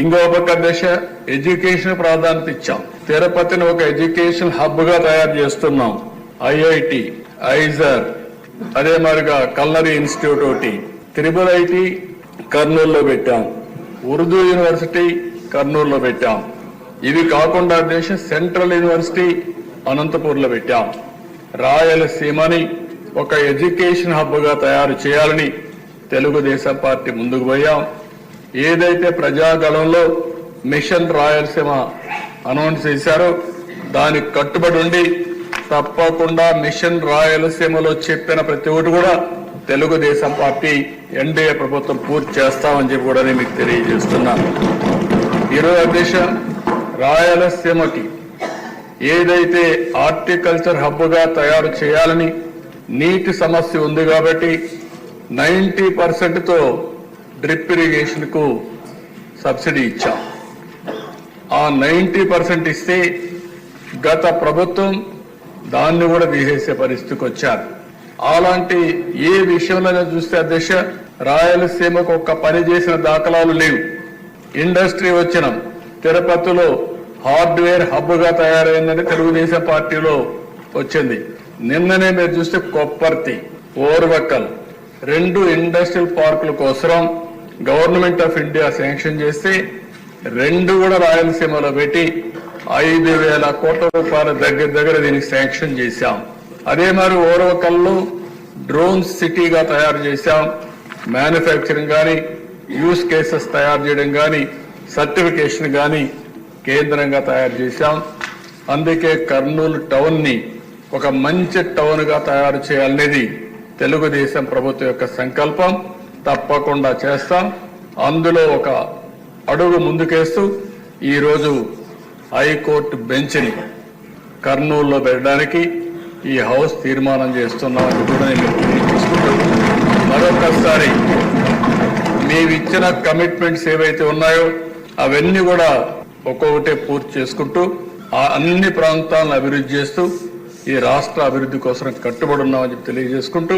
ఇంకో పక్క దశ ఎడ్యుకేషన్ ప్రాధాన్యత ఇచ్చాం. తిరుపతిని ఒక ఎడ్యుకేషన్ హబ్ గా తయారు చేస్తున్నాం. ఐఐటి, ఐజర్, అదే మరిగా కల్నరీ ఇన్స్టిట్యూట్ ఒకటి, త్రిబుల్ ఐటి కర్నూలులో పెట్టాం, ఉర్దూ యూనివర్సిటీ కర్నూలులో పెట్టాం. ఇవి కాకుండా దేశ సెంట్రల్ యూనివర్సిటీ అనంతపూర్లో పెట్టాం. రాయలసీమని ఒక ఎడ్యుకేషన్ హబ్ గా తయారు చేయాలని తెలుగుదేశం పార్టీ ముందుకు పోయాం. ఏదైతే ప్రజాగళంలో మిషన్ రాయలసీమ అనౌన్స్ చేశారో దానికి కట్టుబడి ఉండి తప్పకుండా మిషన్ రాయలసీమలో చెప్పిన ప్రతి ఒక్కటి కూడా తెలుగుదేశం పార్టీ ఎన్డీఏ ప్రభుత్వం పూర్తి చేస్తామని చెప్పి కూడా మీకు తెలియజేస్తున్నాను. ఈరోజు అధ్యక్ష, రాయలసీమకి ఏదైతే హార్టికల్చర్ హబ్ గా తయారు చేయాలని నీటి సమస్య ఉంది కాబట్టి 90% డ్రిప్ ఇరిగేషన్ కు సబ్సిడీ ఇచ్చాం. ఆ 90% ఇస్తే గత ప్రభుత్వం దాన్ని కూడా తీసేసే పరిస్థితికి వచ్చారు. అలాంటి ఏ విషయంలో చూస్తే అధ్యక్ష, రాయలసీమకు ఒక్క పని చేసిన దాఖలాలు లేవు. ఇండస్ట్రీ వచ్చిన తిరుపతిలో హార్డ్వేర్ హబ్ గా తయారైందని తెలుగుదేశం పార్టీలో వచ్చింది. నిన్ననే మీరు చూస్తే కొప్పర్తి, ఓర్వకల్ 2 ఇండస్ట్రియల్ పార్కుల కోసం గవర్నమెంట్ ఆఫ్ ఇండియా శాంక్షన్ చేస్తే 2 కూడా రాయలసీమలో పెట్టి 5,000 కోట్ల రూపాయల దగ్గర దీనికి శాంక్షన్ చేశాం. అదే మరి ఓర్వకల్లో డ్రోన్ సిటీగా తయారు చేశాం. మ్యానుఫ్యాక్చరింగ్ కానీ, యూస్ కేసెస్ తయారు చేయడం కానీ, సర్టిఫికేషన్ కానీ కేంద్రంగా తయారు చేశాం. అందుకే కర్నూలు టౌన్ ని ఒక మంచి టౌన్ గా తయారు చేయాలనేది తెలుగుదేశం ప్రభుత్వం యొక్క సంకల్పం. తప్పకుండా చేస్తాం. అందులో ఒక అడుగు ముందుకేస్తూ ఈరోజు హైకోర్టు బెంచ్ ని కర్నూలులో పెట్టడానికి ఈ హౌస్ తీర్మానం చేస్తున్నామని కూడా నేను తీసుకుంటాను. మరొకసారి మేమిచ్చిన కమిట్మెంట్స్ ఏవైతే ఉన్నాయో అవన్నీ కూడా ఒక్కొక్కటే పూర్తి చేసుకుంటూ ఆ అన్ని ప్రాంతాలను అభివృద్ధి చేస్తూ ఈ రాష్ట్ర అభివృద్ధి కోసం కట్టుబడి ఉన్నామని తెలియజేసుకుంటూ